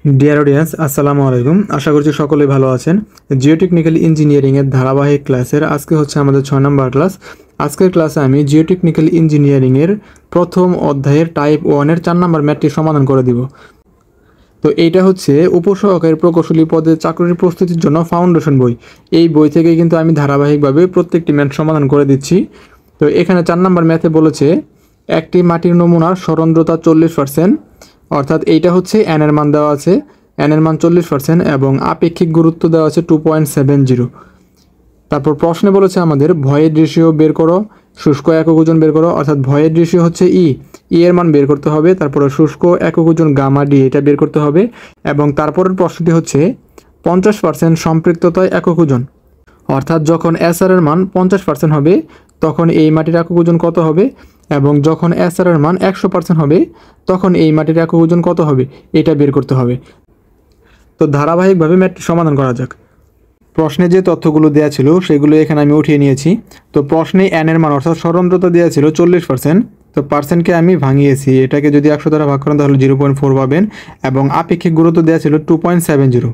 Dear audience, আসসালামু আলাইকুম। আশা করছি সকলেই ভালো আছেন। জিওটেকনিক্যাল ইঞ্জিনিয়ারিংয়ের ধারাবাহিক ক্লাসের আজকে হচ্ছে আমাদের 6 নম্বর ক্লাস। আজকের ক্লাসে আমি জিওটেকনিক্যাল ইঞ্জিনিয়ারিংয়ের প্রথম অধ্যায়ের টাইপ 1-এর 4 নম্বর ম্যাথটি সমাধান করে দিব। তো এইটা হচ্ছে উপসহকারী প্রকৌশলী পদে চাকরির প্রস্তুতির জন্য ফাউন্ডেশন বই। এই বই থেকে কিন্তু আমি ধারাবাহিকভাবে প্রত্যেকটি ম্যাথ সমাধান করে দিচ্ছি। তো এখানে 4 নম্বর ম্যাথে বলেছে একটি মাটির নমুনার সরন্ধ্রতা 40%, অর্থাৎ এইটা হচ্ছে এন এর মান দেওয়া আছে, এন এর মান 40% এবং আপেক্ষিক গুরুত্ব দেওয়া আছে 2.70। তারপর প্রশ্নে বলেছে আমাদের ভয়েড রেশিও বের করো, শুষ্ক একক ওজন বের করো, অর্থাৎ ভয়েড রেশিও হচ্ছে ই এর মান বের করতে হবে, তারপরে শুষ্ক একক ওজন গামা ডি এটা বের করতে হবে। এবং তারপরের প্রশ্নটি হচ্ছে 50% সম্পৃক্ততায় একক ওজন, অর্থাৎ যখন এসআর এর মান 50% হবে তখন এই মাটির একক ওজন কত হবে, এবং যখন এসআর এর মান 100% হবে তখন এই মাটির একক ওজন কত হবে এটা বের করতে হবে। তো ধারাবাহিকভাবে ম্যাথটি সমাধান করা যাক। প্রশ্নে যে তথ্যগুলো দেওয়া ছিল সেগুলো এখানে আমি উঠিয়ে নিয়েছি। তো প্রশ্নে এন এর মান অর্থাৎ সরন্ধ্রতা দেওয়া ছিল 40%, তো পার্সেন্টকে আমি ভাঙিয়েছি, এটাকে যদি 100 দ্বারা ভাগ করেন তাহলে 0.4 পাবেন, এবং আপেক্ষিক গুরুত্ব দেওয়া ছিল 2.70।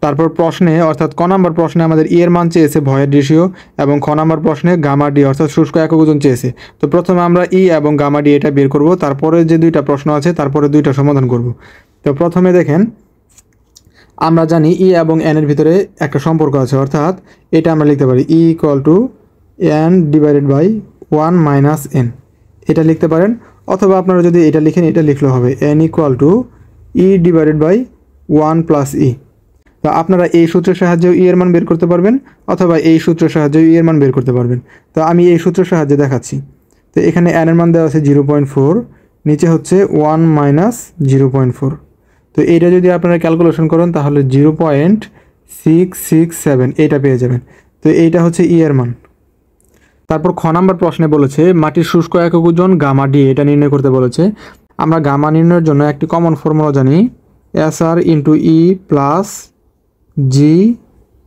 তারপর প্রশ্নে অর্থাৎ ক নম্বর প্রশ্নে আমাদের ই এর মান চেয়েছে ভয়েড রেশিও, এবং খ নম্বর প্রশ্নে গামা ডি অর্থাৎ শুষ্ক একক ওজন চেয়েছে। তো প্রথমে আমরা ই এবং গামা ডি এটা বের করব, তারপরে যে দুইটা প্রশ্ন আছে তারপরে দুইটা সমাধান করব। তো প্রথমে দেখেন, আমরা জানি ই এবং এন এর ভিতরে একটা সম্পর্ক আছে, অর্থাৎ এটা আমরা লিখতে পারি E equal to N divided by 1 minus N, এটা লিখতে পারেন। অথবা আপনারা যদি এটা লিখেন এটা লিখলেও হবে n equal to e divided by 1 plus e. তো আপনারা এই সূত্রের সাহায্যেও ই এর মান বের করতে পারবেন, অথবা এই সূত্রের সাহায্যেও ই এর মান বের করতে পারবেন। তো আমি এই সূত্রের সাহায্যে দেখাচ্ছি। তো এখানে এন এর মান দেওয়া আছে 0.4, নিচে হচ্ছে 1 মাইনাস 0.4। তো এইটা যদি আপনারা ক্যালকুলেশন করেন তাহলে 0.667 এটা পেয়ে যাবেন। তো এইটা হচ্ছে ই এর মান। তারপর খ নাম্বার প্রশ্নে বলেছে মাটির শুষ্ক একক ওজন গামা ডি এটা নির্ণয় করতে বলেছে। আমরা গামা নির্ণয়ের জন্য একটি কমন ফর্মুলা জানি, SR into e plus G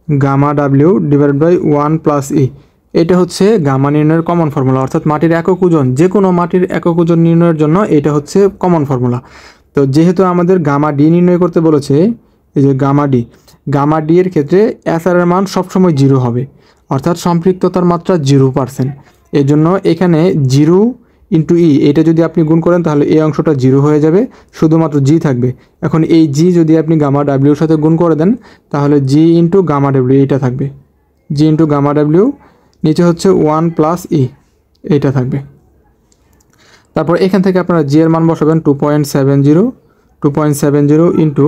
gamma W divided by 1 plus e. এটা হচ্ছে গামা নির্ণয়ের কমন ফর্মুলা, অর্থাৎ মাটির একক ওজন, যে কোনো মাটির একক ওজন নির্ণয়ের জন্য এটা হচ্ছে কমন ফর্মুলা। তো যেহেতু আমাদের গামা ডি নির্ণয় করতে বলেছে, এই যে গামা ডি এর ক্ষেত্রে এসআর এর মান সবসময় 0 হবে, অর্থাৎ সম্পৃক্ততার মাত্রা 0%। এর জন্য এখানে 0 ইন্টু ই এটা যদি আপনি গুণ করেন তাহলে এই অংশটা 0 হয়ে যাবে, শুধুমাত্র জি থাকবে। এখন এই জি যদি আপনি গামা ডাব্লিউর সাথে গুণ করে দেন তাহলে জি ইন্টু গামা ডাব্লিউ এইটা থাকবে, জি ইন্টু গামা ডাব্লিউ, নিচে হচ্ছে 1 প্লাস ই এইটা থাকবে। তারপর এখান থেকে আপনারা জি এর মান বসাবেন 2.70 ইন্টু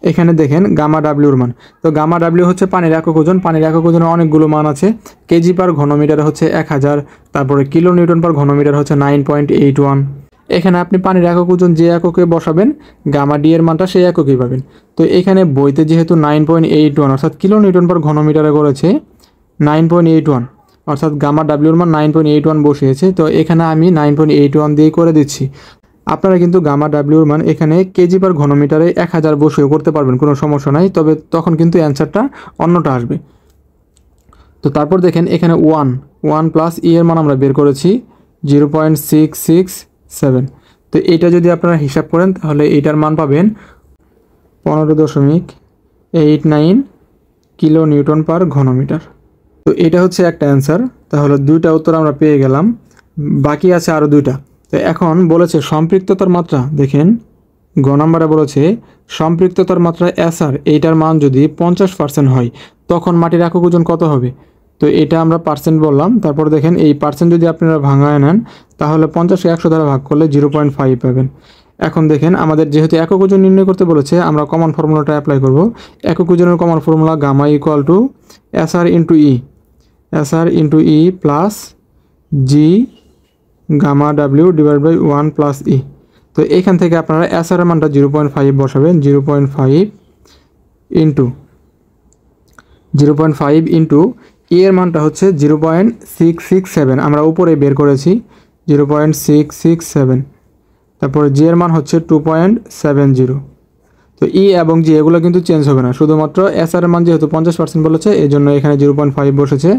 এখানে দেখেন গামা ডাব্লিউর মান। তো গামা ডাব্লিউ হচ্ছে পানির একক ওজন, পানির একক ওজনের অনেকগুলো মান আছে। কেজি পার ঘনমিটার হচ্ছে 1000, তারপরে কিলো নিউটন পার ঘনমিটার হচ্ছে 9.81। এখানে আপনি পানির একক ওজন যে এককে বসাবেন গামা ডি এর মানটা সেই এককেই পাবেন। তো এখানে বইতে যেহেতু 9.81 অর্থাৎ কিলো নিউটন পার ঘনমিটারে করেছে 9.81, অর্থাৎ গামা ডাব্লিউর মান 9.81 বসিয়েছে। তো এখানে আমি 9.81 দিয়ে করে দিচ্ছি। আপনারা কিন্তু গামা ডাব্লিউর মান এখানে কেজি পার ঘনমিটারে 1000 বসিয়েও করতে পারবেন, কোনো সমস্যা নাই, তবে তখন কিন্তু অ্যান্সারটা অন্যটা আসবে। তো তারপর দেখেন এখানে 1 প্লাস ই এর মান আমরা বের করেছি 0.667। তো এটা যদি আপনারা হিসাব করেন তাহলে এইটার মান পাবেন 15.89 কিলো নিউটন পার ঘনমিটার। তো এটা হচ্ছে একটা অ্যান্সার। তাহলে দুইটা উত্তর আমরা পেয়ে গেলাম, বাকি আছে আরও দুইটা। তো এখন বলেছে সম্পৃক্ততার মাত্রা, দেখেন গ নাম্বারে বলেছে সম্পৃক্ততার মাত্রা এসআর এইটার মান যদি 50% হয় তখন মাটির একক ওজন কত হবে। তো এটা আমরা পার্সেন্ট বললাম। তারপর দেখেন এই পার্সেন্ট যদি আপনারা ভাঙায় নেন তাহলে 50-কে 100 দ্বারা ভাগ করলে 0.5 পাবেন। এখন দেখেন আমাদের যেহেতু একক ওজন নির্ণয় করতে বলেছে আমরা কমন ফর্মুলাটা অ্যাপ্লাই করব। একক ওজনের common formula gamma equal to SR into e plus G gamma W divide by 1 plus e. তো এখান থেকে আপনারা এসআর এর মানটা 0.5 বসাবেন, 0.5 ইন্টু ই এর মানটা হচ্ছে 0.667, আমরা উপরে বের করেছি 0.667। তারপরে জি এর মান হচ্ছে 2.70। তো ই এবং জি এগুলো কিন্তু চেঞ্জ হবে না, শুধুমাত্র এসআর এর মান যেহেতু 50% বলেছে এই জন্য এখানে 0.5 বসেছে।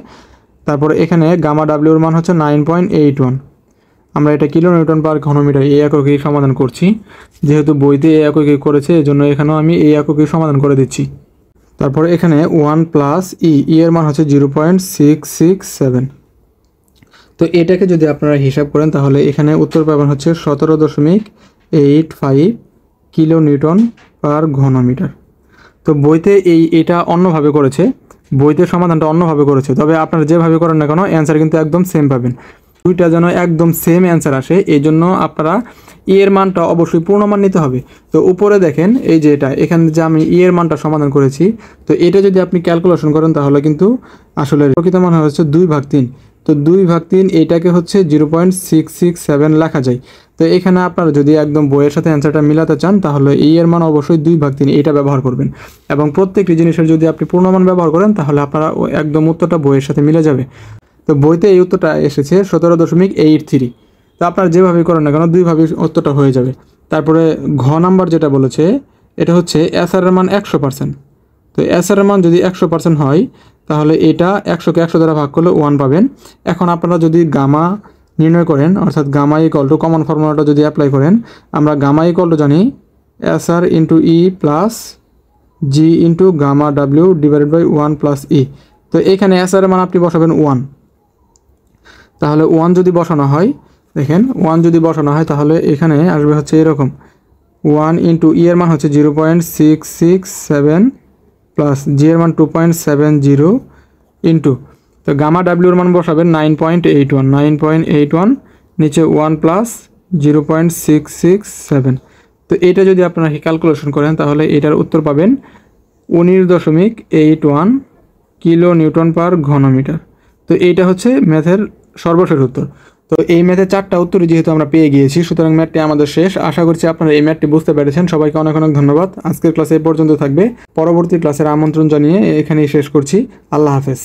তারপরে এখানে গামা ডাব্লিউর মান হচ্ছে 9.81। আমরা এটা কিলো নিউটন পার ঘনমিটার এই এককেই সমাধান করছি। যেহেতু বইতে এই এককেই করেছে এজন্য এখানেও আমি এই এককেই সমাধান করে দিচ্ছি। তারপরে এখানে 1 প্লাস এর মান হচ্ছে 0.667। তো এটাকে যদি আপনারা হিসাব করেন তাহলে এখানে উত্তর পাবেন হচ্ছে 17.85 কিলো নিউটন পার ঘনমিটার। তো বইতে এটা অন্যভাবে করেছে, বইতে সমাধানটা অন্যভাবে করেছে, তবে আপনারা যেভাবে করেন না কেন অ্যান্সার কিন্তু একদম সেম পাবেন। দুইটা যেন একদম সেম অ্যান্সার আসে এই জন্য আপনারা এর মানটা অবশ্যই পূর্ণমান নিতে হবে। তো উপরে দেখেন এই যে এখানে যে আমি এর মানটা সমাধান করেছি, তো এটা যদি আপনি ক্যালকুলেশন করেন তাহলে কিন্তু আসলে প্রকৃত মান হচ্ছে 2/3। তো 2/3 এটাকে হচ্ছে 0.667 লেখা যায়। তো এখানে আপনারা যদি একদম বইয়ের সাথে অ্যান্সারটা মিলাতে চান তাহলে এর মান অবশ্যই 2/3 এটা ব্যবহার করবেন। এবং প্রত্যেকটি জিনিসের যদি আপনি পূর্ণমান ব্যবহার করেন তাহলে আপনারা একদম উত্তরটা বইয়ের সাথে মিলে যাবে। তো বইতে এই উত্তরটা এসেছে 17.83। তো আপনারা যেভাবে করেন না কেন দুইভাবে উত্তরটা হয়ে যাবে। তারপরে ঘ নাম্বার যেটা বলেছে এটা হচ্ছে এসআর এর মান 100%। তো এসআর এর মান যদি 100% হয় তাহলে এটা 100কে 100 দ্বারা ভাগ করলে 1 পাবেন। এখন আপনারা যদি গামা নির্ণয় করেন অর্থাৎ গামা ইকুয়াল টু কমন ফর্মুলাটা যদি অ্যাপ্লাই করেন, আমরা গামা ইকুয়াল টু জানি SR into e plus G into gamma W divided by 1 plus e. তো এখানে এসআর এর মান আপনি বসাবেন 1। তাহলে 1 যদি বসানো হয়, দেখেন 1 যদি বসানো হয় তাহলে এখানে আসবে হচ্ছে এরকম 1 ইন্টু ই এর মান হচ্ছে 0.667 প্লাস জি এর মান 2.70 ইন্টু, তো গামা ডাব্লিউর মান বসাবেন 9.81 নিচে 1 প্লাস 0.667। তো এটা যদি আপনারা ক্যালকুলেশন করেন তাহলে এটার উত্তর পাবেন 19.81 কিলো নিউটন পার ঘনমিটার। তো এইটা হচ্ছে ম্যাথের সর্বশেষ উত্তর। তো এই ম্যাথের 4টা উত্তরই যেহেতু আমরা পেয়ে গিয়েছি সুতরাং ম্যাথটি আমাদের শেষ। আশা করছি আপনারা এই ম্যাথটি বুঝতে পেরেছেন। সবাইকে অনেক অনেক ধন্যবাদ। আজকের ক্লাসে এই পর্যন্ত থাকবে। পরবর্তী ক্লাসের আমন্ত্রণ জানিয়ে এখানেই শেষ করছি। আল্লাহ হাফেজ।